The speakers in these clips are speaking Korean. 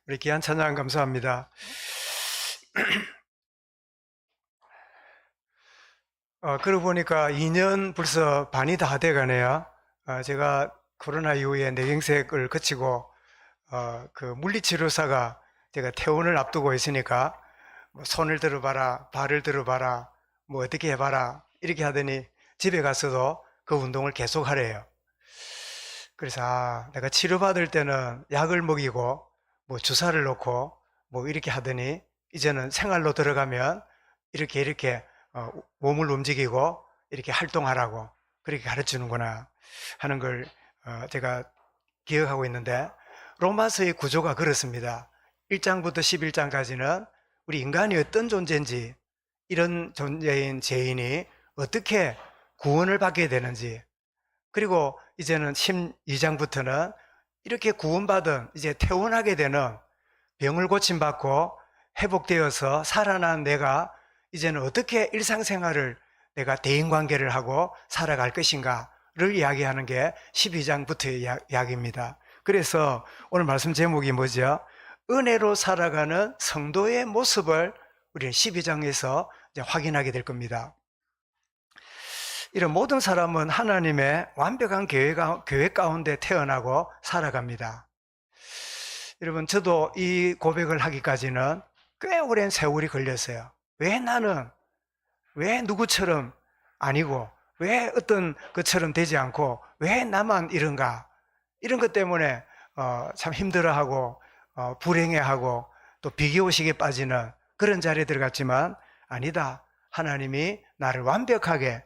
우리 귀한 찬양 감사합니다. 그러고 보니까 2년 벌써 반이 다 돼가네요. 제가 코로나 이후에 뇌경색을 거치고 그 물리치료사가 제가 퇴원을 앞두고 있으니까 뭐 손을 들어봐라, 발을 들어봐라, 뭐 어떻게 해봐라 이렇게 하더니 집에 가서도 그 운동을 계속 하래요. 그래서 내가 치료받을 때는 약을 먹이고 뭐 주사를 놓고 뭐 이렇게 하더니 이제는 생활로 들어가면 이렇게 몸을 움직이고 이렇게 활동하라고 그렇게 가르치는구나 하는 걸 제가 기억하고 있는데, 로마서의 구조가 그렇습니다. 1장부터 11장까지는 우리 인간이 어떤 존재인지, 이런 존재인 죄인이 어떻게 구원을 받게 되는지, 그리고 이제는 12장부터는 이렇게 구원받은, 이제 퇴원하게 되는, 병을 고침받고 회복되어서 살아난 내가 이제는 어떻게 일상생활을, 내가 대인관계를 하고 살아갈 것인가를 이야기하는 게 12장부터의 이야기입니다. 그래서 오늘 말씀 제목이 뭐죠? 은혜로 살아가는 성도의 모습을 우리는 12장에서 이제 확인하게 될 겁니다. 이런 모든 사람은 하나님의 완벽한 계획 가운데 태어나고 살아갑니다. 여러분, 저도 이 고백을 하기까지는 꽤 오랜 세월이 걸렸어요. 왜 누구처럼 아니고, 왜 어떤 것처럼 되지 않고, 왜 나만 이런가? 이런 것 때문에 참 힘들어하고 불행해하고 또 비교의식에 빠지는 그런 자리에 들어갔지만, 아니다. 하나님이 나를 완벽하게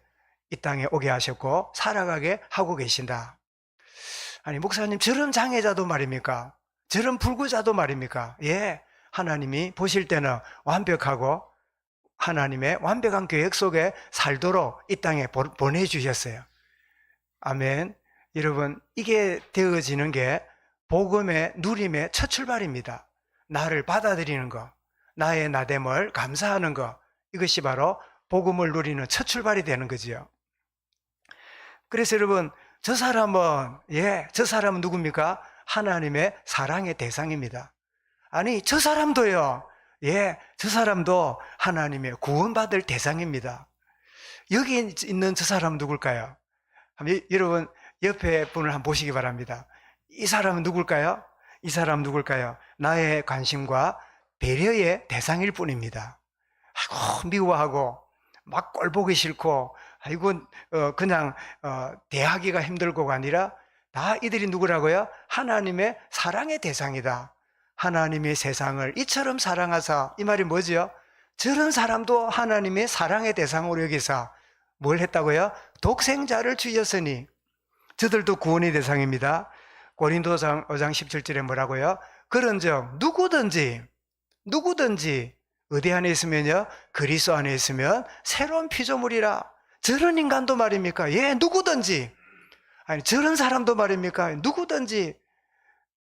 이 땅에 오게 하셨고 살아가게 하고 계신다. 아니, 목사님, 저런 장애자도 말입니까? 저런 불구자도 말입니까? 예, 하나님이 보실 때는 완벽하고 하나님의 완벽한 계획 속에 살도록 이 땅에 보내주셨어요. 아멘. 여러분, 이게 되어지는 게 복음의 누림의 첫 출발입니다. 나를 받아들이는 것, 나의 나됨을 감사하는 것, 이것이 바로 복음을 누리는 첫 출발이 되는 거지요. 그래서 여러분, 저 사람은 누굽니까? 하나님의 사랑의 대상입니다. 아니, 저 사람도요. 저 사람도 하나님의 구원받을 대상입니다. 여기 있는 저 사람은 누굴까요? 여러분, 옆에 분을 한번 보시기 바랍니다. 이 사람은 누굴까요? 이 사람은 누굴까요? 나의 관심과 배려의 대상일 뿐입니다. 아이고, 미워하고 막 꼴보기 싫고, 아이고, 그냥 대하기가 힘들고가 아니라 다 이들이 누구라고요? 하나님의 사랑의 대상이다. 하나님의 세상을 이처럼 사랑하사, 이 말이 뭐죠? 저런 사람도 하나님의 사랑의 대상으로 여기사 뭘 했다고요? 독생자를 주셨으니 저들도 구원의 대상입니다. 고린도서 5장 17절에 뭐라고요? 그런즉 누구든지 어디 안에 있으면요? 그리스도 안에 있으면 새로운 피조물이라. 저런 인간도 말입니까? 누구든지. 아니, 저런 사람도 말입니까? 누구든지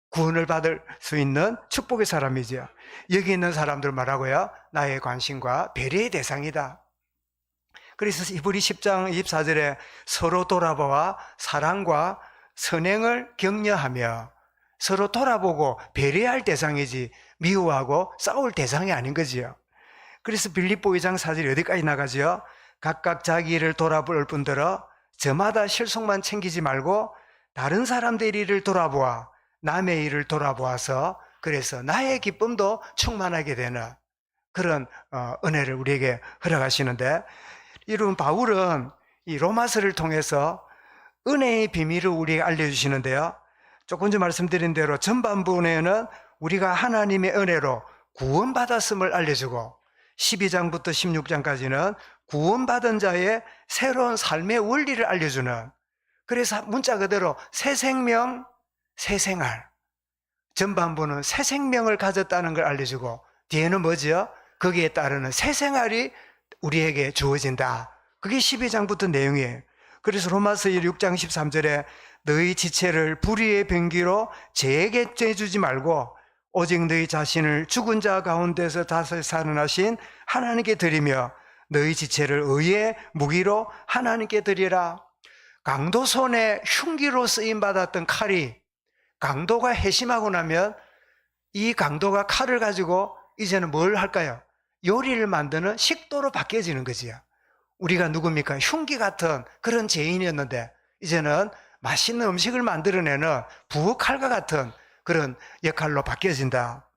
구원을 받을 수 있는 축복의 사람이죠. 여기 있는 사람들 말하고요, 나의 관심과 배려의 대상이다. 그래서 히브리 10장 24절에 서로 돌아보아 사랑과 선행을 격려하며, 서로 돌아보고 배려할 대상이지 미워하고 싸울 대상이 아닌 거지요. 그래서 빌립보 2장 4절이 어디까지 나가지요? 각각 자기 일을 돌아볼 뿐더러 저마다 실속만 챙기지 말고 다른 사람들 일을 돌아보아 남의 일을 돌아보아서 그래서 나의 기쁨도 충만하게 되는 그런 은혜를 우리에게 허락하시는데, 이런 바울은 이 로마서를 통해서 은혜의 비밀을 우리에게 알려주시는데요, 조금 전 말씀드린 대로 전반부에는 우리가 하나님의 은혜로 구원받았음을 알려주고, 12장부터 16장까지는 구원받은 자의 새로운 삶의 원리를 알려주는, 그래서 문자 그대로 새 생명, 새 생활. 전반부는 새 생명을 가졌다는 걸 알려주고, 뒤에는 뭐죠? 거기에 따르는 새 생활이 우리에게 주어진다. 그게 12장부터 내용이에요. 그래서 로마서 6장 13절에 너희 지체를 불의의 병기로 죄에게 죄주지 말고 오직 너희 자신을 죽은 자 가운데서 다시 살아나신 하나님께 드리며 너희 지체를 의의 무기로 하나님께 드리라. 강도 손에 흉기로 쓰임받았던 칼이, 강도가 회심하고 나면 이 강도가 칼을 가지고 이제는 뭘 할까요? 요리를 만드는 식도로 바뀌어지는 거지요. 우리가 누굽니까? 흉기 같은 그런 죄인이었는데 이제는 맛있는 음식을 만들어내는 부엌칼과 같은 그런 역할로 바뀌어진다.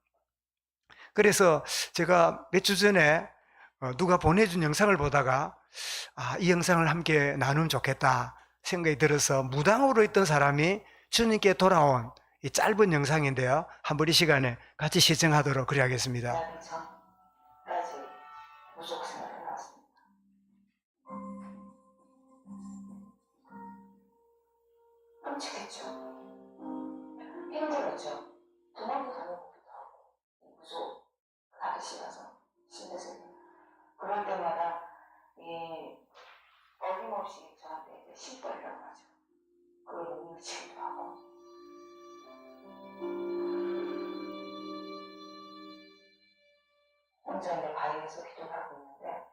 그래서 제가 몇 주 전에 누가 보내준 영상을 보다가 이 영상을 함께 나누면 좋겠다 생각이 들어서 무당으로 있던 사람이 주님께 돌아온 이 짧은 영상인데요. 한번 이 시간에 같이 시청하도록 그래야겠습니다. 전까지 무속 생활을 해왔습니다. 끔찍했죠. 힘들었죠. 도망도 다녀보기도 하고 무속 가기 싫어서 신대생님 그럴 때마다 어김없이 저한테 이제 신벌이라고 하죠. 그걸 못 미치기도 하고 혼자 이제 바위에서 기도를 하고 있는데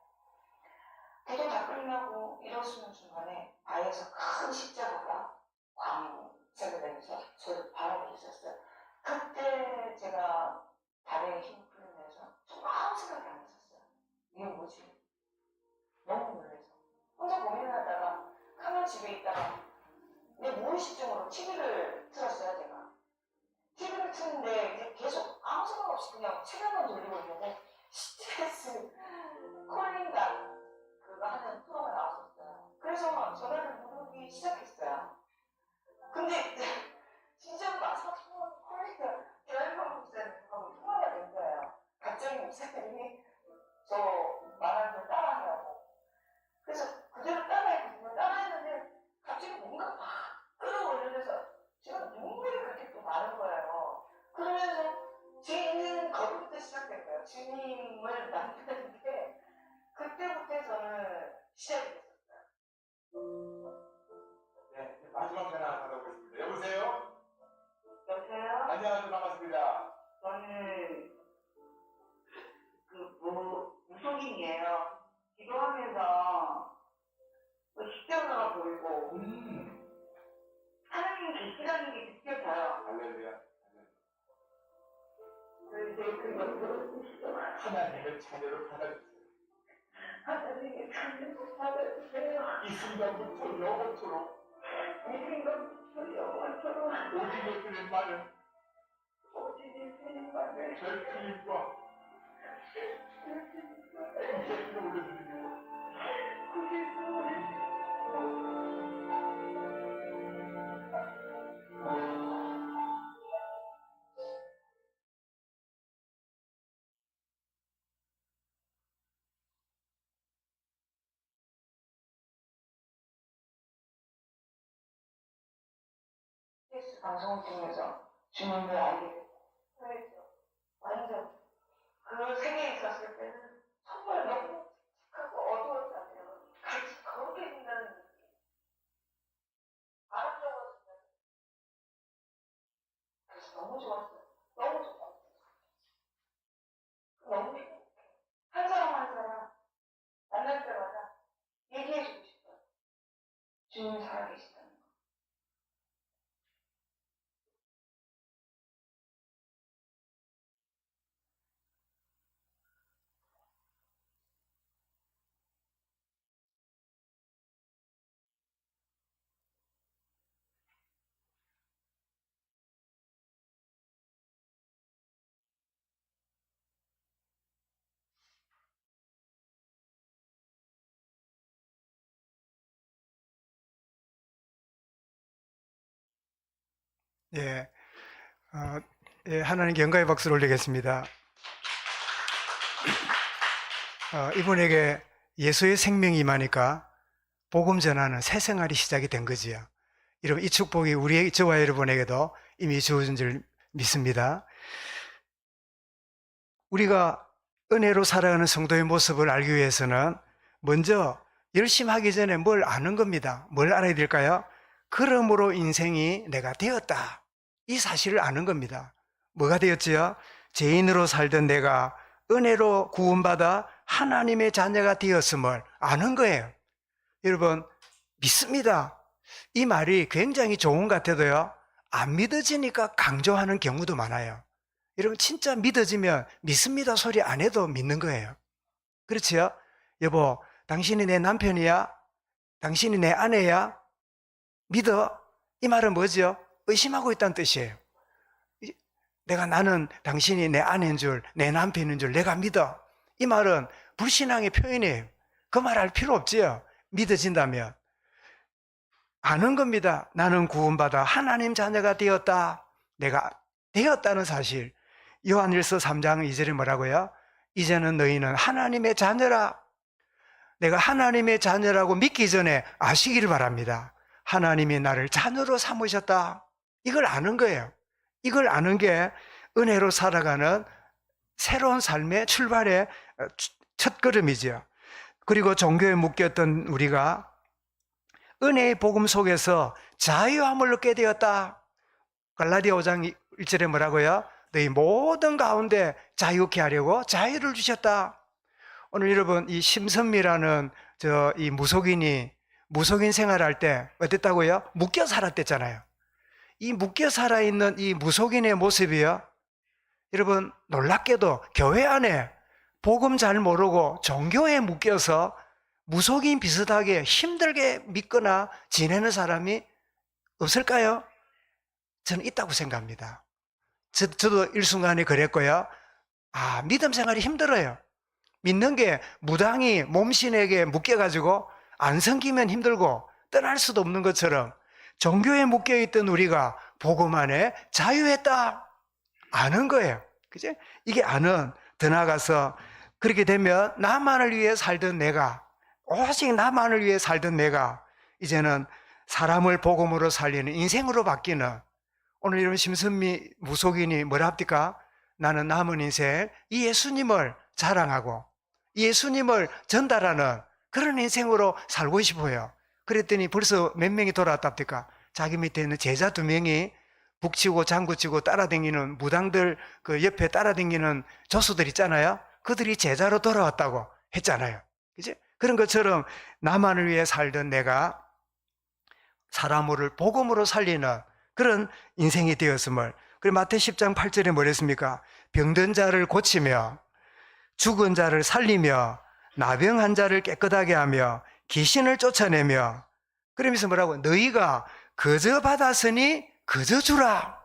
기도 다 끝나고 일어서는 중간에 바위에서 큰 십자가가 광세계되면서 저를 바라보고 있었어요. 그때 제가 다리에 힘을 풀면서 정말 아무 생각이 안 났었어요. 이게 뭐지? 너무 놀라서 혼자 고민하다가 카면 집에 있다가 내 무의식적으로 TV를 틀었어요. 제가 TV를 트는데 이제 계속 아무 생각 없이 그냥 채널만 돌리고 있는데 스트레스 콜링단 그거 하는 프로가 나왔었어요. 그래서 전화를 누르기 시작했어요. 근데 진짜 마지막 콜링단 대한민국 목사님하고 통화가 된 거예요. 갑자기 목사님이 저 말하는 걸 따라하라고. 그래서 그대로 따라했거든요. 따라했는데 갑자기 뭔가 막 끌어올려서 제가 눈물이 그렇게 또 나는 거예요. 그러면서 제 인생은 거기부터 시작된 거예요. 주님을 만나는 게 그때부터 저는 시작이 됐었어요. 네, 마지막 전화 받아보겠습니다. 여보세요? 여보세요? 안녕하세요. 반갑습니다. 저는 무속인이에요. 기도하면서 십자가가 보이고 하나님 계시라는 게 느껴져요. 할렐루야. 그래서 그 옆으로 하나님의 자녀를 받아주세요. 하나님의 자녀를 받아주세요. 이 순간부터 영원토록 이 생각부터 영원토록 오직에 드린 많은 오직에 주님만을 별주님과 예수를 올려드립니다. TBS 방송을 통해서 주님을 알게 됐고 완전 그 세계에 있었을 때는 정말 너무 칙칙하고 어두웠잖아요. 같이 거룩해 진다는 느낌, 아름다워진다는 느낌. 그래서 너무 좋았어요. 너무 좋았어요. 너무 행복해. 한 사람 한 사람 만날 때마다 얘기해주고 싶어요. 주님 살아계시다는 거. 예, 하나님께 영광의 박수를 올리겠습니다. 이분에게 예수의 생명이 임하니까 복음 전하는 새 생활이 시작이 된 거지요. 여러분, 이 축복이 저와 여러분에게도 이미 주어진 줄 믿습니다. 우리가 은혜로 살아가는 성도의 모습을 알기 위해서는 먼저 열심히 하기 전에 뭘 아는 겁니다. 뭘 알아야 될까요? 그러므로 인생이 내가 되었다. 이 사실을 아는 겁니다. 뭐가 되었지요? 죄인으로 살던 내가 은혜로 구원받아 하나님의 자녀가 되었음을 아는 거예요. 여러분, 믿습니다. 이 말이 굉장히 좋은 것 같아도요, 안 믿어지니까 강조하는 경우도 많아요. 여러분 진짜 믿어지면 믿습니다 소리 안 해도 믿는 거예요. 그렇지요? 여보, 당신이 내 남편이야? 당신이 내 아내야? 믿어? 이 말은 뭐죠? 의심하고 있다는 뜻이에요. 나는 당신이 내 아내인 줄, 내 남편인 줄 내가 믿어. 이 말은 불신앙의 표현이에요. 그 말 할 필요 없지요. 믿어진다면. 아는 겁니다. 나는 구원받아 하나님 자녀가 되었다. 내가 되었다는 사실. 요한일서 3장 2절에 뭐라고요? 이제는 너희는 하나님의 자녀라. 내가 하나님의 자녀라고 믿기 전에 아시기를 바랍니다. 하나님이 나를 자녀로 삼으셨다. 이걸 아는 거예요. 이걸 아는 게 은혜로 살아가는 새로운 삶의 출발의 첫 걸음이죠. 그리고 종교에 묶였던 우리가 은혜의 복음 속에서 자유함을 얻게 되었다. 갈라디아 5장 1절에 뭐라고요? 너희 모든 가운데 자유케 하려고 자유를 주셨다. 오늘 여러분 이 심선미라는 이 무속인 생활할 때 어땠다고요? 묶여 살았댔잖아요. 이 묶여 살아있는 이 무속인의 모습이요. 여러분 놀랍게도 교회 안에 복음 잘 모르고 종교에 묶여서 무속인 비슷하게 힘들게 믿거나 지내는 사람이 없을까요? 저는 있다고 생각합니다. 저도 일순간에 그랬고요. 믿음 생활이 힘들어요. 믿는 게 무당이 몸신에게 묶여가지고 안 섬기면 힘들고 떠날 수도 없는 것처럼 종교에 묶여있던 우리가 복음 안에 자유했다. 아는 거예요. 그죠? 이게 아는, 더 나아가서 그렇게 되면 나만을 위해 살던 내가, 오직 나만을 위해 살던 내가 이제는 사람을 복음으로 살리는 인생으로 바뀌는, 오늘 이런 심선미 무속인이 뭐라 합니까? 나는 남은 인생 이 예수님을 자랑하고 예수님을 전달하는 그런 인생으로 살고 싶어요. 그랬더니 벌써 몇 명이 돌아왔답니까? 자기 밑에 있는 제자 2명이 북치고 장구치고 따라다니는 무당들 그 옆에 따라다니는 조수들 있잖아요. 그들이 제자로 돌아왔다고 했잖아요. 그치? 그런 것처럼 나만을 위해 살던 내가 사람을 복음으로 살리는 그런 인생이 되었음을. 그리고 마태 10장 8절에 뭐랬습니까? 병든 자를 고치며 죽은 자를 살리며 나병한 자를 깨끗하게 하며 귀신을 쫓아내며, 그러면서 뭐라고? 너희가 거저 받았으니 거저 주라.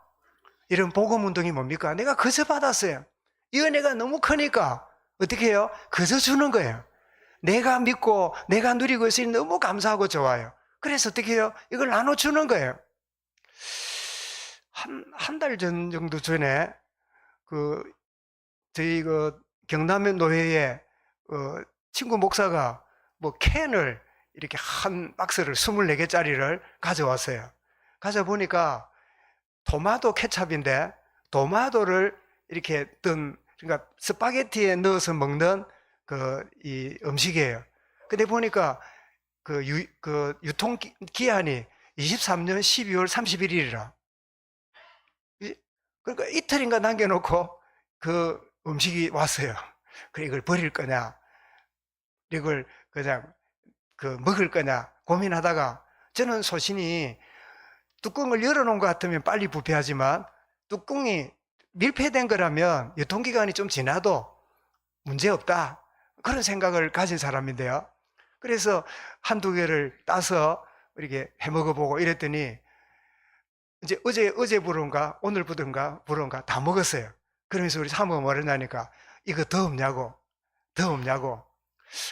이런 복음 운동이 뭡니까? 내가 거저 받았어요. 이 은혜가 너무 크니까 어떻게 해요? 거저 주는 거예요. 내가 믿고 내가 누리고 있으니 너무 감사하고 좋아요. 그래서 어떻게 해요? 이걸 나눠주는 거예요. 한 달 전 정도 전에 저희 경남의 노회에 친구 목사가 캔을 이렇게 한 박스를 24개짜리를 가져왔어요. 가져보니까 토마토 케찹인데 토마토를 이렇게 그러니까 스파게티에 넣어서 먹는 이 음식이에요. 근데 보니까 유통 기한이 23년 12월 31일이라. 그러니까 이틀인가 남겨놓고 그 음식이 왔어요. 그래 이걸 버릴 거냐, 이걸 그냥 먹을 거냐 고민하다가 저는 소신이 뚜껑을 열어놓은 것 같으면 빨리 부패하지만 뚜껑이 밀폐된 거라면 유통기간이 좀 지나도 문제없다, 그런 생각을 가진 사람인데요. 그래서 한두 개를 따서 이렇게 해먹어보고 이랬더니 이제 어제 부른가 오늘 부른가 다 먹었어요. 그러면서 우리 사모가 뭐랬냐니까 이거 더 없냐고.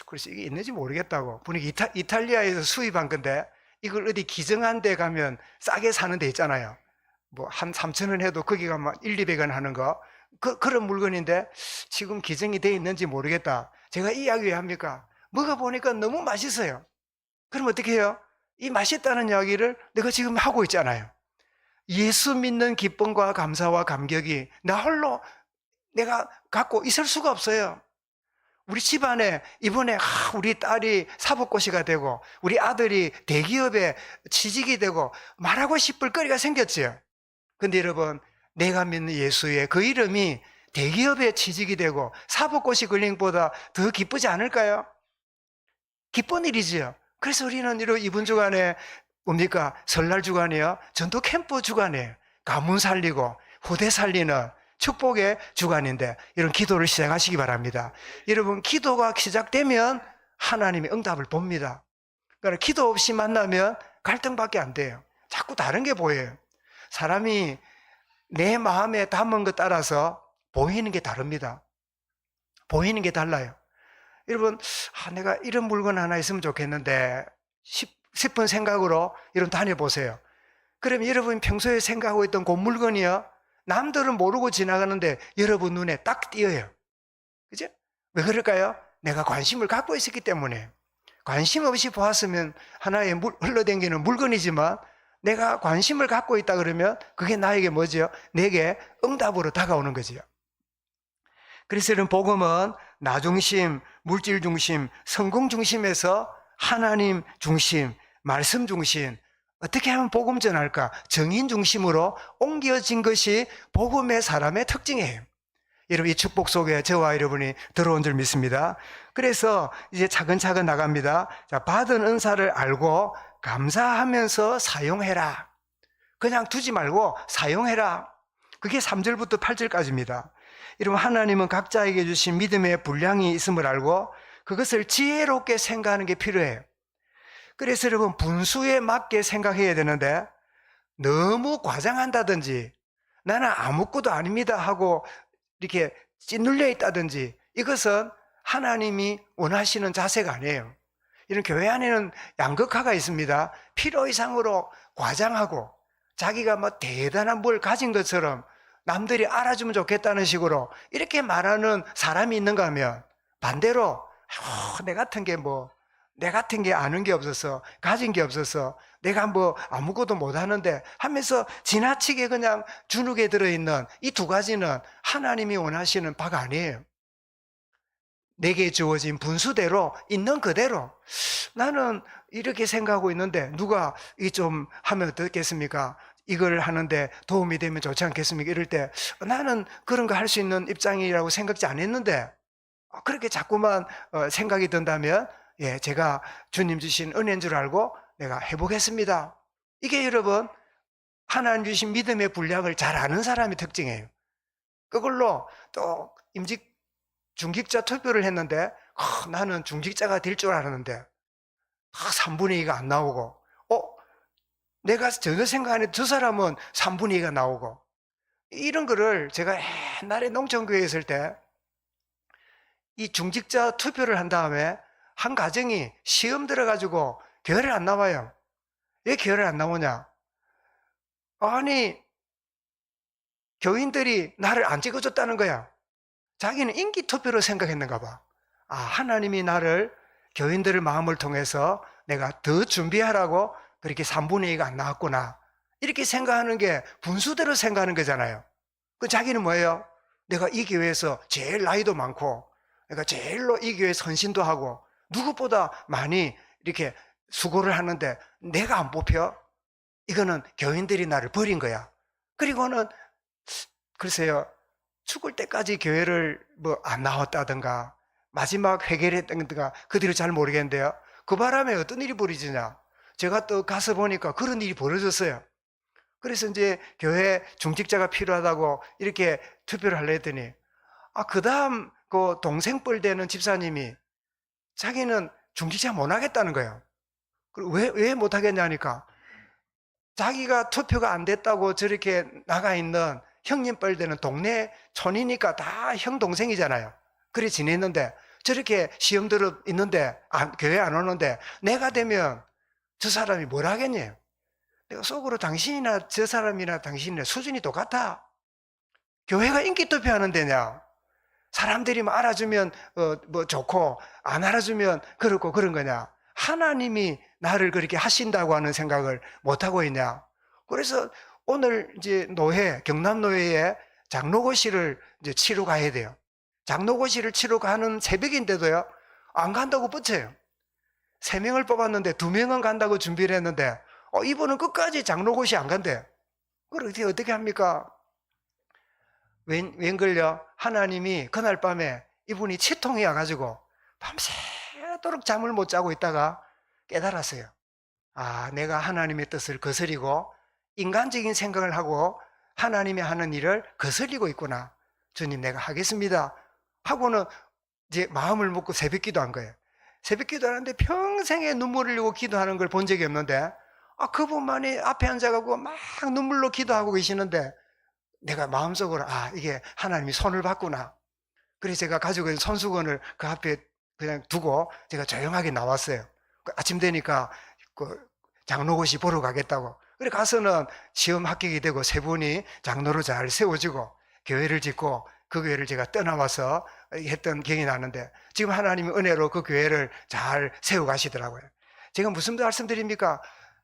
그래서 이게 있는지 모르겠다고. 보니까 이탈리아에서 수입한 건데 이걸 어디 기증한 데 가면 싸게 사는 데 있잖아요. 한 3,000원 해도 거기 가면 100-200원 하는 거. 그런 물건인데 지금 기증이 돼 있는지 모르겠다. 제가 이 이야기 왜 합니까? 먹어보니까 너무 맛있어요. 그럼 어떻게 해요? 이 맛있다는 이야기를 내가 지금 하고 있잖아요. 예수 믿는 기쁨과 감사와 감격이 나 홀로 내가 갖고 있을 수가 없어요. 우리 집안에 이번에 우리 딸이 사법고시가 되고 우리 아들이 대기업에 취직이 되고 말하고 싶을 거리가 생겼지요. 근데 여러분, 내가 믿는 예수의 그 이름이 대기업에 취직이 되고 사법고시 걸린 것보다 더 기쁘지 않을까요? 기쁜 일이지요. 그래서 우리는 이번 주간에 뭡니까? 설날 주간이요, 전도 캠프 주간이에요. 가문 살리고 후대 살리는 축복의 주간인데 이런 기도를 시작하시기 바랍니다. 여러분, 기도가 시작되면 하나님이 응답을 봅니다. 그러니까 기도 없이 만나면 갈등밖에 안 돼요. 자꾸 다른 게 보여요. 사람이 내 마음에 담은 것 따라서 보이는 게 다릅니다. 보이는 게 달라요. 여러분, 내가 이런 물건 하나 있으면 좋겠는데 싶은 생각으로 여러분 다녀보세요. 그럼 여러분 평소에 생각하고 있던 그 물건이요, 남들은 모르고 지나가는데 여러분 눈에 딱 띄어요. 그죠? 왜 그럴까요? 내가 관심을 갖고 있었기 때문에. 관심 없이 보았으면 하나의 흘러다니는 물건이지만 내가 관심을 갖고 있다 그러면 그게 나에게 뭐죠? 내게 응답으로 다가오는 거지요. 그래서 이런 복음은 나 중심, 물질 중심, 성공 중심에서 하나님 중심, 말씀 중심, 어떻게 하면 복음 전할까? 정인 중심으로 옮겨진 것이 복음의 사람의 특징이에요. 여러분, 이 축복 속에 저와 여러분이 들어온 줄 믿습니다. 그래서 이제 차근차근 나갑니다. 자, 받은 은사를 알고 감사하면서 사용해라. 그냥 두지 말고 사용해라. 그게 3절부터 8절까지입니다. 여러분, 하나님은 각자에게 주신 믿음의 분량이 있음을 알고 그것을 지혜롭게 생각하는 게 필요해요. 그래서 여러분, 분수에 맞게 생각해야 되는데 너무 과장한다든지 나는 아무것도 아닙니다 하고 이렇게 찌눌려 있다든지 이것은 하나님이 원하시는 자세가 아니에요. 이런 교회 안에는 양극화가 있습니다. 필요 이상으로 과장하고 자기가 뭐 대단한 뭘 가진 것처럼 남들이 알아주면 좋겠다는 식으로 이렇게 말하는 사람이 있는가 하면 반대로 내 같은 게 아는 게 없어서 가진 게 없어서 내가 뭐 아무것도 못하는데 하면서 지나치게 그냥 주눅에 들어있는 이 두 가지는 하나님이 원하시는 바가 아니에요. 내게 주어진 분수대로 있는 그대로 나는 이렇게 생각하고 있는데 누가 이 좀 하면 어떻겠습니까? 이걸 하는데 도움이 되면 좋지 않겠습니까? 이럴 때 나는 그런 거 할 수 있는 입장이라고 생각지 안 했는데 그렇게 자꾸만 생각이 든다면 제가 주님 주신 은혜인 줄 알고 내가 해보겠습니다. 이게 여러분 하나님 주신 믿음의 분량을 잘 아는 사람의 특징이에요. 그걸로 또 중직자 투표를 했는데 나는 중직자가 될 줄 알았는데 3분의 2가 안 나오고 내가 전혀 생각 안 했던 저 사람은 3분의 2가 나오고 이런 거를 제가 옛날에 농촌교회에 있을 때 이 중직자 투표를 한 다음에 한 가정이 시험 들어가지고 교회를 안 나와요. 왜 교회를 안 나오냐? 아니, 교인들이 나를 안 찍어줬다는 거야. 자기는 인기 투표로 생각했는가 봐. 하나님이 나를 교인들의 마음을 통해서 내가 더 준비하라고 그렇게 3분의 2가 안 나왔구나. 이렇게 생각하는 게 분수대로 생각하는 거잖아요. 그 자기는 뭐예요? 내가 이 교회에서 제일 나이도 많고 내가 제일로 이 교회 선신도 하고 누구보다 많이 이렇게 수고를 하는데 내가 안 뽑혀? 이거는 교인들이 나를 버린 거야. 그리고는 글쎄요, 죽을 때까지 교회를 안 나왔다든가 마지막 회개를 했다든가 그들이 잘 모르겠는데요. 그 바람에 어떤 일이 벌어지냐? 제가 또 가서 보니까 그런 일이 벌어졌어요. 그래서 이제 교회 중직자가 필요하다고 이렇게 투표를 하려 했더니 그 다음 그 동생뻘 되는 집사님이 자기는 중직자 못 하겠다는 거예요. 왜 못 하겠냐니까 자기가 투표가 안 됐다고 저렇게 나가 있는 형님뻘 되는 동네 촌이니까 다 형 동생이잖아요. 그래 지냈는데 저렇게 시험 들어 있는데 교회 안 오는데 내가 되면 저 사람이 뭘 하겠냐? 내가 속으로 당신이나 저 사람이나 당신이나 수준이 똑같아. 교회가 인기 투표하는 데냐? 사람들이 알아주면 좋고 안 알아주면 그렇고 그런 거냐? 하나님이 나를 그렇게 하신다고 하는 생각을 못 하고 있냐? 그래서 오늘 이제 경남노회에 장로고시를 이제 치러 가야 돼요. 장로고시를 치러 가는 새벽인데도요, 안 간다고 뻗쳐요. 3명을 뽑았는데 2명은 간다고 준비를 했는데, 이분은 끝까지 장로고시 안 간대. 그걸 어떻게 합니까? 웬걸요? 하나님이 그날 밤에 이분이 치통이 와가지고 밤새도록 잠을 못 자고 있다가 깨달았어요. 내가 하나님의 뜻을 거스리고 인간적인 생각을 하고 하나님이 하는 일을 거슬리고 있구나. 주님 내가 하겠습니다 하고는 이제 마음을 먹고 새벽 기도한 거예요. 새벽 기도하는데 평생에 눈물을 흘리고 기도하는 걸 본 적이 없는데 그분만이 앞에 앉아가고 막 눈물로 기도하고 계시는데 내가 마음속으로 이게 하나님이 손을 봤구나. 그래서 제가 가지고 있는 손수건을 그 앞에 그냥 두고 제가 조용하게 나왔어요. 아침 되니까 장로고시 보러 가겠다고. 그래 가서는 시험 합격이 되고 세 분이 장로로 잘 세워지고 교회를 짓고 그 교회를 제가 떠나와서 했던 기억이 나는데 지금 하나님의 은혜로 그 교회를 잘 세워가시더라고요. 제가 무슨 말씀드립니까?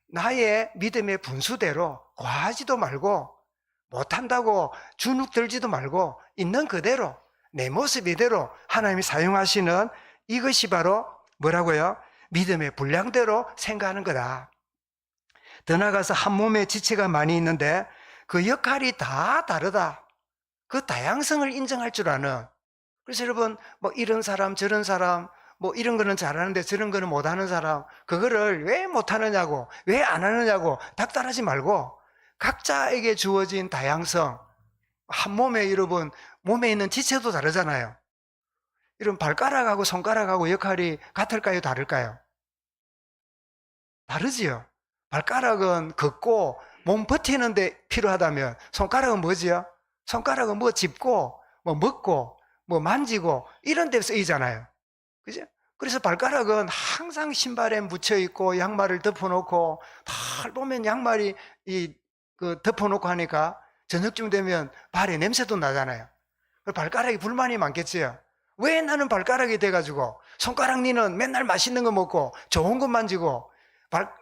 나의 믿음의 분수대로 과하지도 말고 못한다고 주눅 들지도 말고 있는 그대로 내 모습 이대로 하나님이 사용하시는 이것이 바로 뭐라고요? 믿음의 분량대로 생각하는 거다. 더 나아가서 한 몸에 지체가 많이 있는데 그 역할이 다 다르다. 그 다양성을 인정할 줄 아는. 그래서 여러분 이런 사람 저런 사람 이런 거는 잘하는데 저런 거는 못하는 사람 그거를 왜 못하느냐고 왜 안 하느냐고 닥달하지 말고 각자에게 주어진 다양성 한 몸에 여러분 몸에 있는 지체도 다르잖아요. 이런 발가락하고 손가락하고 역할이 같을까요 다를까요? 다르지요. 발가락은 걷고 몸 버티는데 필요하다면 손가락은 뭐지요? 손가락은 짚고 먹고 만지고 이런 데 쓰이잖아요. 그죠? 그래서 발가락은 항상 신발에 묻혀 있고 양말을 덮어놓고 다 보면 양말이 덮어놓고 하니까 저녁쯤 되면 발에 냄새도 나잖아요. 발가락이 불만이 많겠지요. 왜 나는 발가락이 돼가지고 손가락 니는 맨날 맛있는 거 먹고 좋은 거 만지고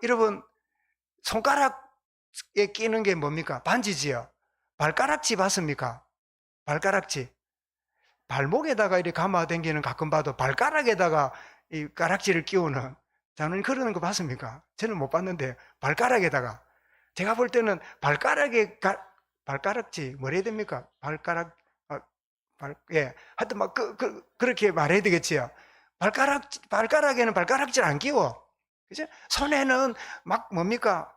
여러분 손가락에 끼는 게 뭡니까? 반지지요. 발가락지 봤습니까? 발가락지. 발목에다가 이렇게 감아 당기는 가끔 봐도 발가락에다가 이 가락지를 끼우는 저는 그러는 거 봤습니까? 저는 못 봤는데 발가락에다가 제가 볼 때는 발가락지 뭐라 해야 됩니까? 하여튼 그렇게 말해야 되겠지요. 발가락에는 발가락질 안 끼워. 그죠? 손에는 뭡니까?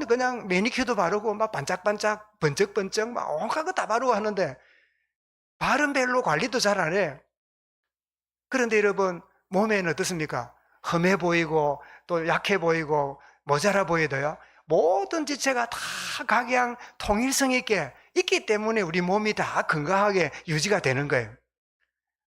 그냥 매니큐어도 바르고 반짝반짝 번쩍번쩍 온갖 거 다 바르고 하는데 발은 별로 관리도 잘 안 해. 그런데 여러분 몸에는 어떻습니까? 험해 보이고 또 약해 보이고 모자라 보이도요. 모든 지체가 다 각양 통일성 있게 있기 때문에 우리 몸이 다 건강하게 유지가 되는 거예요.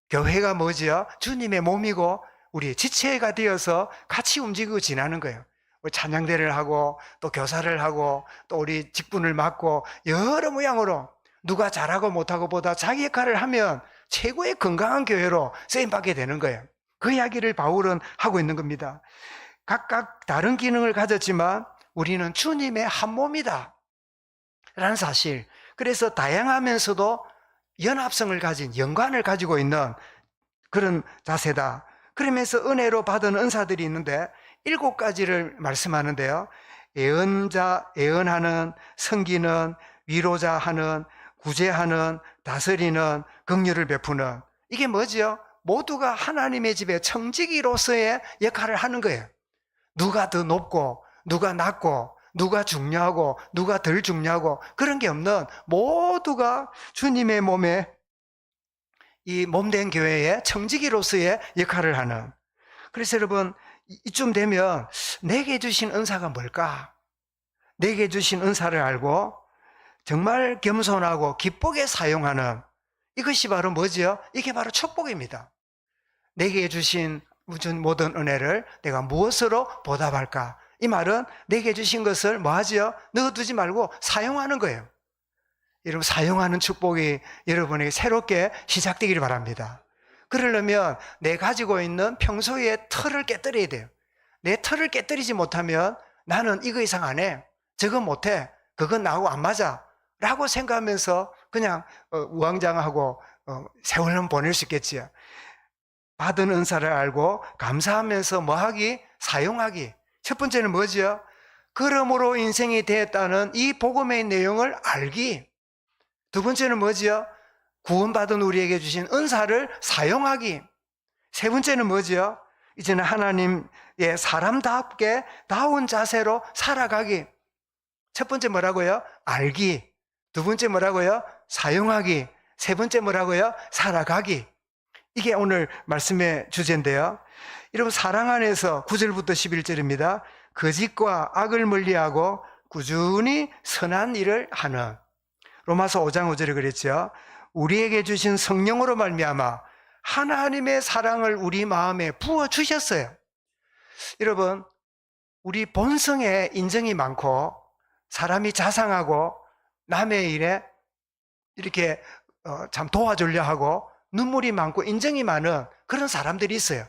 교회가 뭐지요? 주님의 몸이고 우리 지체가 되어서 같이 움직이고 지나는 거예요. 찬양대를 하고 또 교사를 하고 또 우리 직분을 맡고 여러 모양으로 누가 잘하고 못하고 보다 자기 역할을 하면 최고의 건강한 교회로 쓰임받게 되는 거예요. 그 이야기를 바울은 하고 있는 겁니다. 각각 다른 기능을 가졌지만 우리는 주님의 한 몸이다 라는 사실. 그래서 다양하면서도 연합성을 가진 연관을 가지고 있는 그런 자세다. 그러면서 은혜로 받은 은사들이 있는데 7가지를 말씀하는데요. 예언하는, 섬기는, 위로자 하는, 구제하는, 다스리는, 긍휼을 베푸는. 이게 뭐죠? 모두가 하나님의 집에 청지기로서의 역할을 하는 거예요. 누가 더 높고 누가 낮고 누가 중요하고 누가 덜 중요하고 그런 게 없는 모두가 주님의 몸에 이 몸된 교회의 청지기로서의 역할을 하는. 그래서 여러분 이쯤 되면 내게 주신 은사가 뭘까? 내게 주신 은사를 알고 정말 겸손하고 기쁘게 사용하는 이것이 바로 뭐지요? 이게 바로 축복입니다. 내게 주신 모든 은혜를 내가 무엇으로 보답할까? 이 말은 내게 주신 것을 뭐하지요? 넣어두지 말고 사용하는 거예요. 여러분 사용하는 축복이 여러분에게 새롭게 시작되기를 바랍니다. 그러려면 내 가지고 있는 평소의 틀을 깨뜨려야 돼요. 내 틀을 깨뜨리지 못하면 나는 이거 이상 안 해. 저거 못해. 그건 나하고 안 맞아. 라고 생각하면서 그냥 우왕좌왕하고 세월은 보낼 수 있겠지요. 받은 은사를 알고 감사하면서 뭐하기? 사용하기. 첫 번째는 뭐죠? 그러므로 인생이 되었다는 이 복음의 내용을 알기. 두 번째는 뭐죠? 구원받은 우리에게 주신 은사를 사용하기. 세 번째는 뭐죠? 이제는 하나님의 사람답게 나온 자세로 살아가기. 첫 번째 뭐라고요? 알기. 두 번째 뭐라고요? 사용하기. 세 번째 뭐라고요? 살아가기. 이게 오늘 말씀의 주제인데요. 여러분, 사랑 안에서 9절부터 11절입니다. 거짓과 악을 멀리하고 꾸준히 선한 일을 하는. 로마서 5장 5절에 그랬죠. 우리에게 주신 성령으로 말미암아 하나님의 사랑을 우리 마음에 부어 주셨어요. 여러분, 우리 본성에 인정이 많고 사람이 자상하고 남의 일에 이렇게 참 도와주려 하고 눈물이 많고 인정이 많은 그런 사람들이 있어요.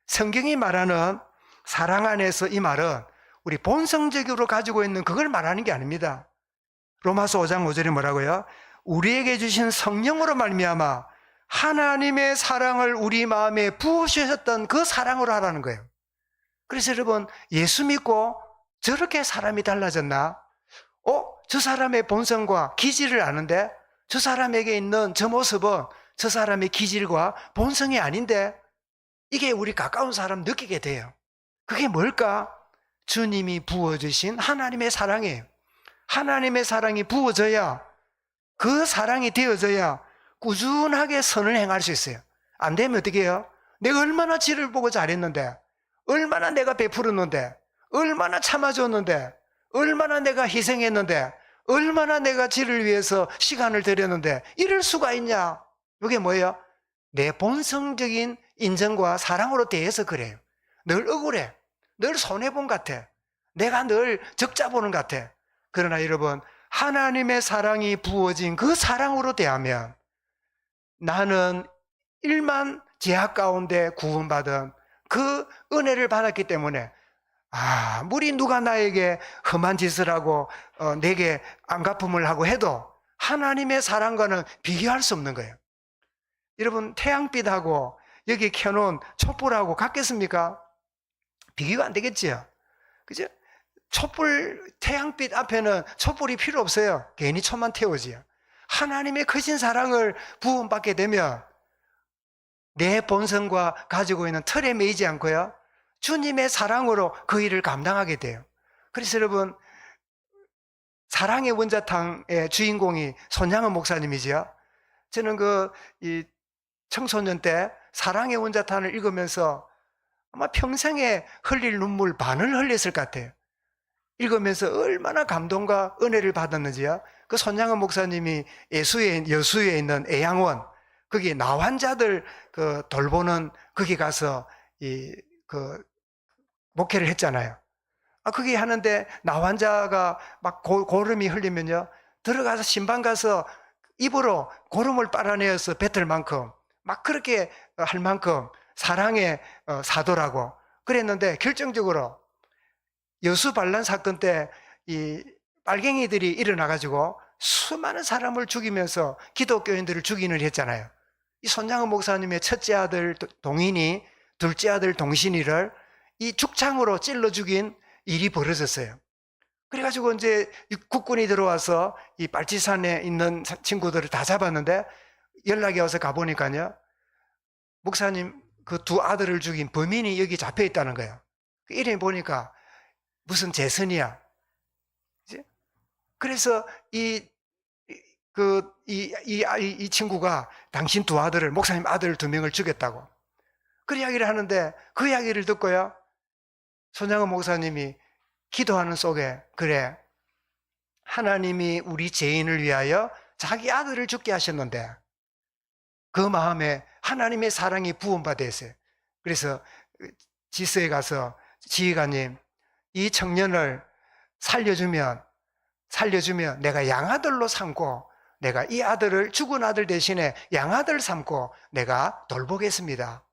성경이 말하는 사랑 안에서 이 말은 우리 본성적으로 가지고 있는 그걸 말하는 게 아닙니다. 로마서 5장 5절에 뭐라고요? 우리에게 주신 성령으로 말미암아 하나님의 사랑을 우리 마음에 부으셨던 그 사랑으로 하라는 거예요. 그래서 여러분, 예수 믿고 저렇게 사람이 달라졌나? 저 사람의 본성과 기질을 아는데 저 사람에게 있는 저 모습은 저 사람의 기질과 본성이 아닌데, 이게 우리 가까운 사람 느끼게 돼요. 그게 뭘까? 주님이 부어주신 하나님의 사랑이에요. 하나님의 사랑이 부어져야, 그 사랑이 되어져야 꾸준하게 선을 행할 수 있어요. 안 되면 어떻게 해요? 내가 얼마나 지를 보고 잘했는데, 얼마나 내가 베풀었는데, 얼마나 참아줬는데, 얼마나 내가 희생했는데, 얼마나 내가 지를 위해서 시간을 들였는데 이럴 수가 있냐? 이게 뭐예요? 내 본성적인 인정과 사랑으로 대해서 그래요. 늘 억울해. 늘 손해본 같아. 내가 늘 적자 보는 같아. 그러나 여러분, 하나님의 사랑이 부어진 그 사랑으로 대하면 나는 일만 죄악 가운데 구원받은 그 은혜를 받았기 때문에 아무리 누가 나에게 험한 짓을 하고 내게 안갚음을 하고 해도 하나님의 사랑과는 비교할 수 없는 거예요. 여러분, 태양빛하고 여기 켜놓은 촛불하고 같겠습니까? 비교가 안 되겠지요. 그죠? 촛불, 태양빛 앞에는 촛불이 필요 없어요. 괜히 촛만 태우지요. 하나님의 크신 사랑을 부음받게 되면 내 본성과 가지고 있는 틀에 매이지 않고요, 주님의 사랑으로 그 일을 감당하게 돼요. 그래서 여러분, 사랑의 원자탕의 주인공이 손양은 목사님이지요. 저는 이 청소년 때 사랑의 원자탄을 읽으면서 아마 평생에 흘릴 눈물 반을 흘렸을 것 같아요. 읽으면서 얼마나 감동과 은혜를 받았는지요. 그 손양은 목사님이 여수에 있는 애양원, 거기 나환자들 돌보는 거기 가서 목회를 했잖아요. 그게 하는데 나환자가 막 고름이 흘리면요, 들어가서 신방 가서 입으로 고름을 빨아내어서 뱉을 만큼 막 그렇게 할 만큼 사랑의 사도라고 그랬는데, 결정적으로 여수 반란 사건 때 이 빨갱이들이 일어나가지고 수많은 사람을 죽이면서 기독교인들을 죽이는 일 했잖아요. 이 손양은 목사님의 첫째 아들 동인이 둘째 아들 동신이를 이 죽창으로 찔러 죽인 일이 벌어졌어요. 그래가지고 이제 국군이 들어와서 이 빨치산에 있는 친구들을 다 잡았는데, 연락이 와서 가보니까요, 목사님 그 두 아들을 죽인 범인이 여기 잡혀 있다는 거예요. 이름이 보니까 무슨 재선이야. 그래서 이 친구가 당신 두 아들을, 목사님 아들 두 명을 죽였다고 그 이야기를 하는데, 그 이야기를 듣고요, 손양은 목사님이 기도하는 속에, 그래, 하나님이 우리 죄인을 위하여 자기 아들을 죽게 하셨는데 그 마음에 하나님의 사랑이 부음받아 있어요. 그래서 지서에 가서 지휘관님, 이 청년을 살려주면 내가 양아들로 삼고, 내가 이 아들을 죽은 아들 대신에 양아들 삼고 내가 돌보겠습니다.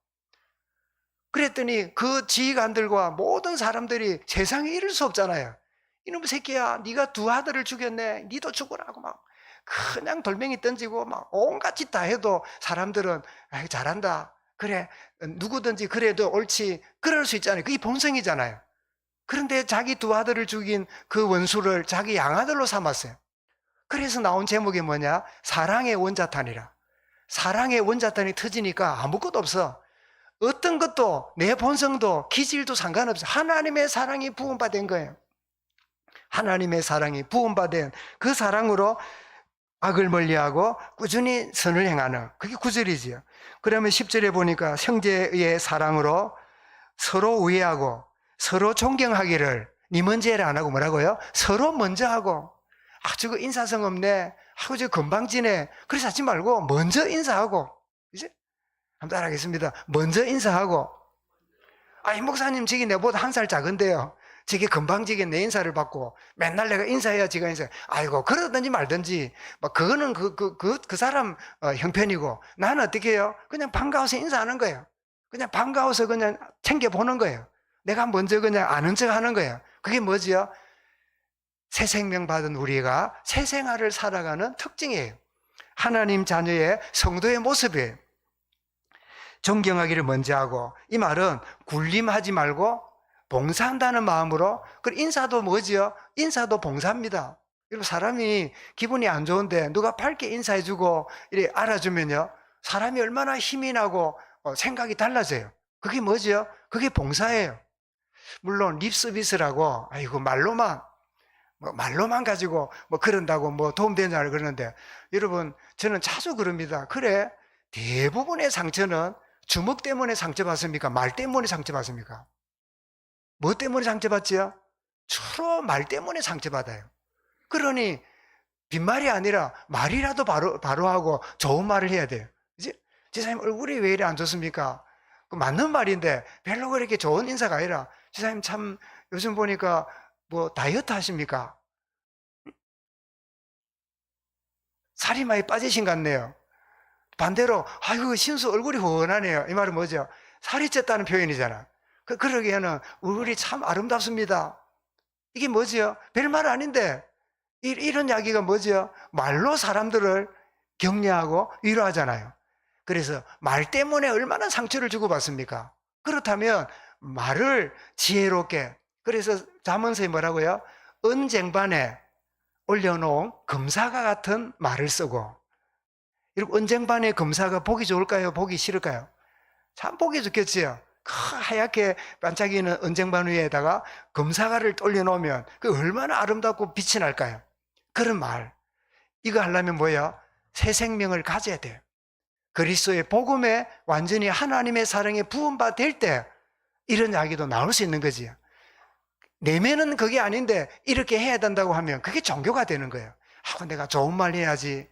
그랬더니 그 지휘관들과 모든 사람들이 세상에 이럴 수 없잖아요. 이놈의 새끼야, 네가 두 아들을 죽였네, 니도 죽으라고 막 그냥 돌멩이 던지고 막 온갖 짓 다 해도 사람들은 잘한다, 그래, 누구든지 그래도 옳지, 그럴 수 있잖아요. 그게 본성이잖아요. 그런데 자기 두 아들을 죽인 그 원수를 자기 양아들로 삼았어요. 그래서 나온 제목이 뭐냐? 사랑의 원자탄이라. 사랑의 원자탄이 터지니까 아무것도 없어. 어떤 것도, 내 본성도 기질도 상관없어. 하나님의 사랑이 부음받은 거예요. 하나님의 사랑이 부음받은 그 사랑으로 악을 멀리하고 꾸준히 선을 행하는, 그게 9절이지요. 그러면 10절에 보니까 형제의 사랑으로 서로 우애하고 서로 존경하기를, 니 먼저 해라 안 하고 뭐라고요? 서로 먼저 하고. 아, 저거 인사성 없네. 아우, 저 건방지네. 그래서 하지 말고 먼저 인사하고. 이제 한번 따라하겠습니다. 먼저 인사하고. 아, 이 목사님 저기 내보다 한 살 작은데요. 저게 건방지게 내 인사를 받고 맨날 내가 인사해야 지가 인사해. 아이고, 그러든지 말든지. 막 그거는 그 사람 형편이고, 나는 어떻게 해요? 그냥 반가워서 인사하는 거예요. 그냥 반가워서 그냥 챙겨보는 거예요. 내가 먼저 그냥 아는 척 하는 거예요. 그게 뭐지요? 새 생명 받은 우리가 새 생활을 살아가는 특징이에요. 하나님 자녀의 성도의 모습이에요. 존경하기를 먼저 하고, 이 말은 굴림하지 말고 봉사한다는 마음으로. 그리고 인사도 뭐지요? 인사도 봉사입니다. 여러분, 사람이 기분이 안 좋은데 누가 밝게 인사해주고 이렇게 알아주면요, 사람이 얼마나 힘이 나고 생각이 달라져요. 그게 뭐지요? 그게 봉사예요. 물론 립 서비스라고, 아이고 말로만 가지고 뭐 그런다고 뭐 도움되냐 그러는데, 여러분, 저는 자주 그럽니다. 그래, 대부분의 상처는 주먹 때문에 상처받습니까? 말 때문에 상처받습니까? 뭐 때문에 상처받지요? 주로 말 때문에 상처받아요. 그러니 빈말이 아니라 말이라도 바로 하고 좋은 말을 해야 돼요. 이제 지사님 얼굴이 왜 이래 안 좋습니까? 그 맞는 말인데 별로 그렇게 좋은 인사가 아니라, 지사님 참 요즘 보니까 뭐 다이어트 하십니까? 살이 많이 빠지신 것 같네요. 반대로 아이고 신수 얼굴이 훤하네요. 이 말은 뭐죠? 살이 쪘다는 표현이잖아. 그러기에는 얼굴이 참 아름답습니다. 이게 뭐지요? 별말 아닌데 이런 이야기가 뭐지요? 말로 사람들을 격려하고 위로하잖아요. 그래서 말 때문에 얼마나 상처를 주고받습니까? 그렇다면 말을 지혜롭게, 그래서 잠언서에 뭐라고요? 언쟁반에 올려놓은 금사과 같은 말을 쓰고. 이렇게 언쟁반에 금사가 보기 좋을까요? 보기 싫을까요? 참 보기 좋겠지요. 하얗게 반짝이는 언쟁반 위에다가 금사과를 올려놓으면 그 얼마나 아름답고 빛이 날까요? 그런 말, 이거 하려면 뭐예요? 새 생명을 가져야 돼요. 그리스도의 복음에 완전히 하나님의 사랑에 부음바 될 때 이런 이야기도 나올 수 있는 거지. 내면은 그게 아닌데 이렇게 해야 된다고 하면 그게 종교가 되는 거예요. 내가 좋은 말 해야지,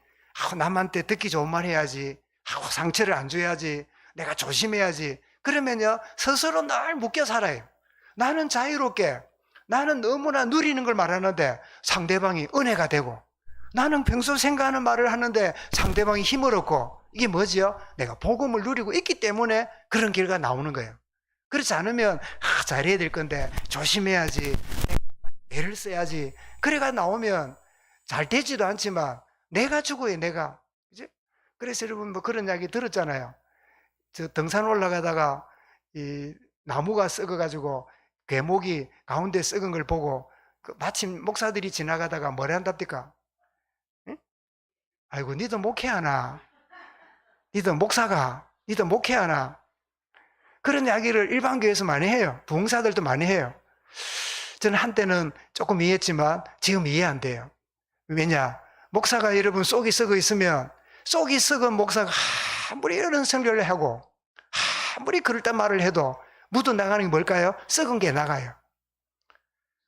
남한테 듣기 좋은 말 해야지, 상처를 안 줘야지, 내가 조심해야지. 그러면요, 스스로 늘 묶여 살아요. 나는 자유롭게, 나는 너무나 누리는 걸 말하는데 상대방이 은혜가 되고, 나는 평소 생각하는 말을 하는데 상대방이 힘을 얻고. 이게 뭐지요? 내가 복음을 누리고 있기 때문에 그런 결과가 나오는 거예요. 그렇지 않으면 잘해야 될 건데 조심해야지, 애를 써야지, 그래가 나오면 잘 되지도 않지만 내가 죽어요, 내가. 그지? 그래서 여러분 뭐 그런 이야기 들었잖아요. 저 등산 올라가다가 이 나무가 썩어가지고 괴목이 가운데 썩은 걸 보고 마침 목사들이 지나가다가 뭐라 한답니까? 응? 아이고, 니도 목회하나? 니도 목사가? 니도 목회하나? 그런 이야기를 일반교회에서 많이 해요. 부흥사들도 많이 해요. 저는 한때는 조금 이해했지만 지금 이해 안 돼요. 왜냐? 목사가 여러분 속이 썩어 있으면, 속이 썩은 목사가 아무리 이런 설교를 하고 아무리 그럴듯한 말을 해도 묻어나가는 게 뭘까요? 썩은 게 나가요.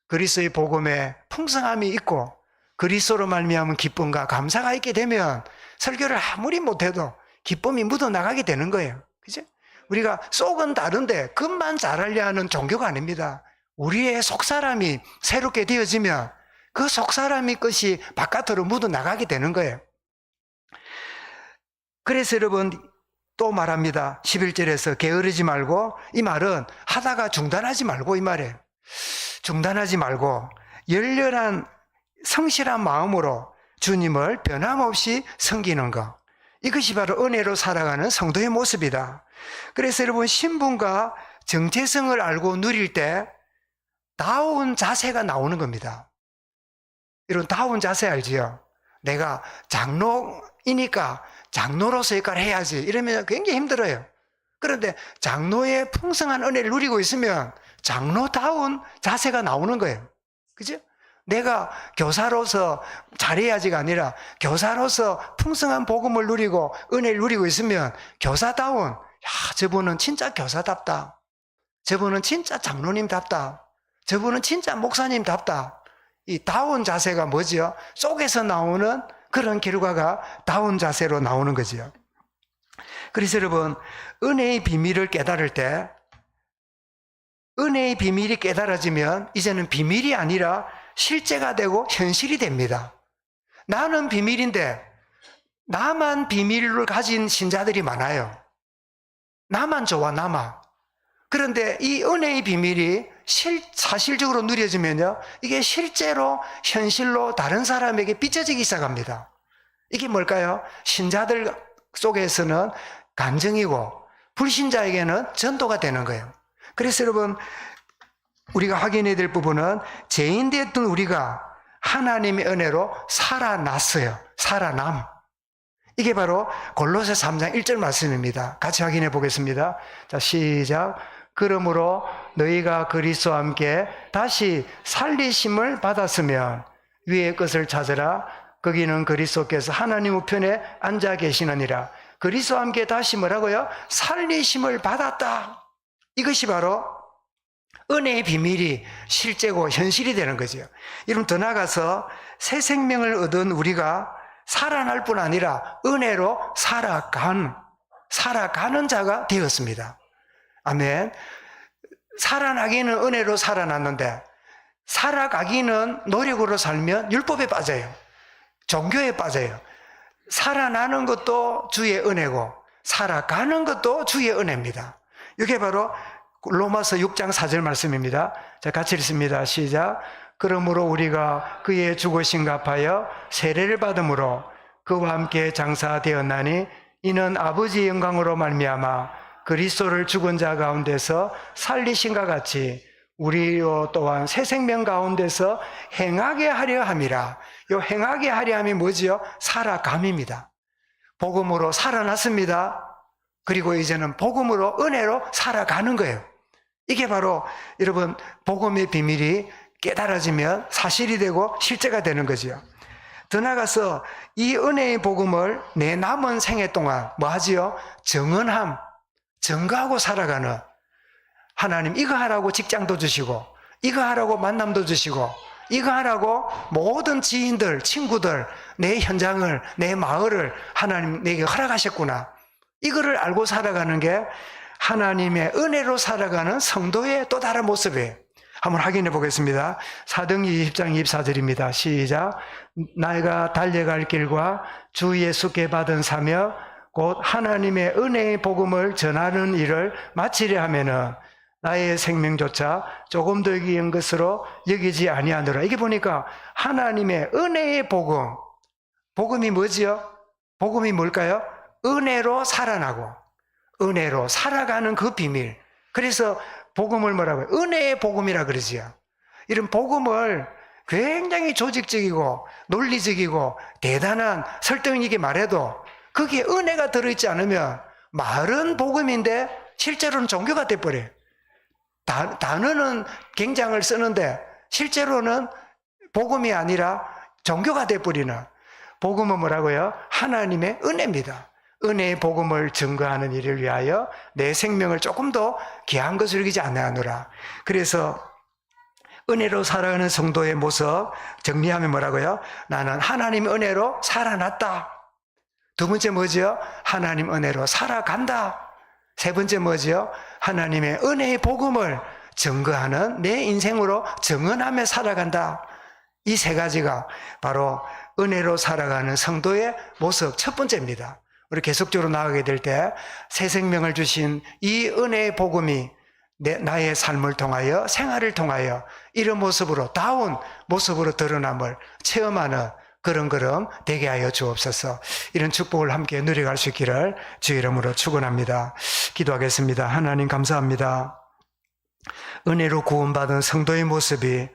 그리스도의 복음에 풍성함이 있고 그리스도로 말미암은 기쁨과 감사가 있게 되면 설교를 아무리 못해도 기쁨이 묻어나가게 되는 거예요. 그죠? 우리가 속은 다른데 겉만 잘하려 하는 종교가 아닙니다. 우리의 속사람이 새롭게 되어지면 그 속사람의 것이 바깥으로 묻어나가게 되는 거예요. 그래서 여러분 또 말합니다. 11절에서 게으르지 말고, 이 말은 하다가 중단하지 말고, 이 말이에요. 중단하지 말고 열렬한 성실한 마음으로 주님을 변함없이 섬기는 것, 이것이 바로 은혜로 살아가는 성도의 모습이다. 그래서 여러분 신분과 정체성을 알고 누릴 때 다운 자세가 나오는 겁니다. 이런 다운 자세 알지요? 내가 장로이니까 장로로서 역할을 해야지, 이러면 굉장히 힘들어요. 그런데 장로의 풍성한 은혜를 누리고 있으면 장로다운 자세가 나오는 거예요. 그죠? 내가 교사로서 잘해야지가 아니라 교사로서 풍성한 복음을 누리고 은혜를 누리고 있으면 교사다운, 야, 저분은 진짜 교사답다. 저분은 진짜 장로님답다. 저분은 진짜 목사님답다. 이 다운 자세가 뭐지요? 속에서 나오는 그런 결과가 다운 자세로 나오는 거지요. 그래서 여러분, 은혜의 비밀을 깨달을 때, 은혜의 비밀이 깨달아지면 이제는 비밀이 아니라 실제가 되고 현실이 됩니다. 나는 비밀인데 나만 비밀을 가진 신자들이 많아요. 나만 좋아, 나만. 그런데 이 은혜의 비밀이 사실적으로 누려지면요, 이게 실제로 현실로 다른 사람에게 비춰지기 시작합니다. 이게 뭘까요? 신자들 속에서는 간증이고 불신자에게는 전도가 되는 거예요. 그래서 여러분, 우리가 확인해야 될 부분은 죄인 되었던 우리가 하나님의 은혜로 살아났어요. 살아남. 이게 바로 골로새 3장 1절 말씀입니다. 같이 확인해 보겠습니다. 자, 시작. 그러므로 너희가 그리스도와 함께 다시 살리심을 받았으면 위의 것을 찾으라. 거기는 그리스도께서 하나님 우편에 앉아 계시느니라. 그리스도와 함께 다시 뭐라고요? 살리심을 받았다. 이것이 바로 은혜의 비밀이 실제고 현실이 되는 거죠. 여러분, 더 나아가서 새 생명을 얻은 우리가 살아날 뿐 아니라 은혜로 살아가는 자가 되었습니다. 아멘. 살아나기는 은혜로 살아났는데 살아가기는 노력으로 살면 율법에 빠져요. 종교에 빠져요. 살아나는 것도 주의 은혜고 살아가는 것도 주의 은혜입니다. 이게 바로 로마서 6장 4절 말씀입니다. 자, 같이 읽습니다. 시작. 그러므로 우리가 그의 죽으신 값하여 세례를 받음으로 그와 함께 장사되었나니 이는 아버지의 영광으로 말미암아 그리스도를 죽은 자 가운데서 살리신과 같이 우리로 또한 새 생명 가운데서 행하게 하려 함이라. 이 행하게 하려 함이 뭐지요? 살아감입니다. 복음으로 살아났습니다. 그리고 이제는 복음으로 은혜로 살아가는 거예요. 이게 바로 여러분 복음의 비밀이 깨달아지면 사실이 되고 실제가 되는 거죠. 더 나아가서 이 은혜의 복음을 내 남은 생애 동안 뭐 하지요? 증거하고 살아가는, 하나님 이거 하라고 직장도 주시고 이거 하라고 만남도 주시고 이거 하라고 모든 지인들, 친구들, 내 현장을, 내 마을을 하나님 내게 허락하셨구나. 이거를 알고 살아가는 게 하나님의 은혜로 살아가는 성도의 또 다른 모습이에요. 한번 확인해 보겠습니다. 사도행전 20장 24절입니다. 시작. 내가 달려갈 길과 주 예수께 받은 사명 곧 하나님의 은혜의 복음을 전하는 일을 마치려 하면은 나의 생명조차 조금 더 귀한 것으로 여기지 아니하노라. 이게 보니까 하나님의 은혜의 복음. 복음이 뭐지요? 복음이 뭘까요? 은혜로 살아나고 은혜로 살아가는 그 비밀. 그래서 복음을 뭐라고 해요? 은혜의 복음이라 그러지요. 이런 복음을 굉장히 조직적이고 논리적이고 대단한 설득력있게 말해도 거기에 은혜가 들어있지 않으면 말은 복음인데 실제로는 종교가 돼버려요. 단어는 굉장을 쓰는데 실제로는 복음이 아니라 종교가 돼버리는. 복음은 뭐라고요? 하나님의 은혜입니다. 은혜의 복음을 증거하는 일을 위하여 내 생명을 조금 더 귀한 것을 여기지 아니하노라. 그래서 은혜로 살아가는 성도의 모습 정리하면 뭐라고요? 나는 하나님 은혜로 살아났다. 두 번째 뭐죠? 하나님 은혜로 살아간다. 세 번째 뭐죠? 하나님의 은혜의 복음을 증거하는 내 인생으로 증언하며 살아간다. 이 세 가지가 바로 은혜로 살아가는 성도의 모습 첫 번째입니다. 우리 계속적으로 나아가게 될 때 새 생명을 주신 이 은혜의 복음이 나의 삶을 통하여 생활을 통하여 이런 모습으로 다운 모습으로 드러남을 체험하는 그런 걸음 되게 하여 주옵소서. 이런 축복을 함께 누려갈 수 있기를 주의 이름으로 축원합니다. 기도하겠습니다. 하나님 감사합니다. 은혜로 구원받은 성도의 모습이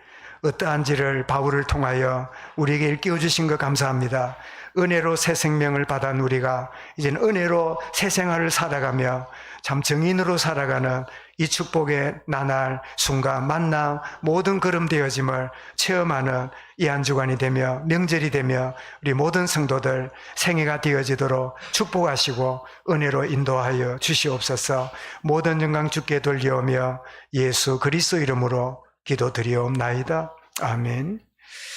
어떠한지를 바울을 통하여 우리에게 일깨워 주신 것 감사합니다. 은혜로 새 생명을 받은 우리가 이제는 은혜로 새 생활을 살아가며 참 정인으로 살아가는 이 축복의 나날, 순간, 만남, 모든 걸음되어짐을 체험하는 이 한 주간이 되며 명절이 되며 우리 모든 성도들 생애가 되어지도록 축복하시고 은혜로 인도하여 주시옵소서. 모든 영광 주께 돌려오며 예수 그리스도 이름으로 기도드리옵나이다. 아멘.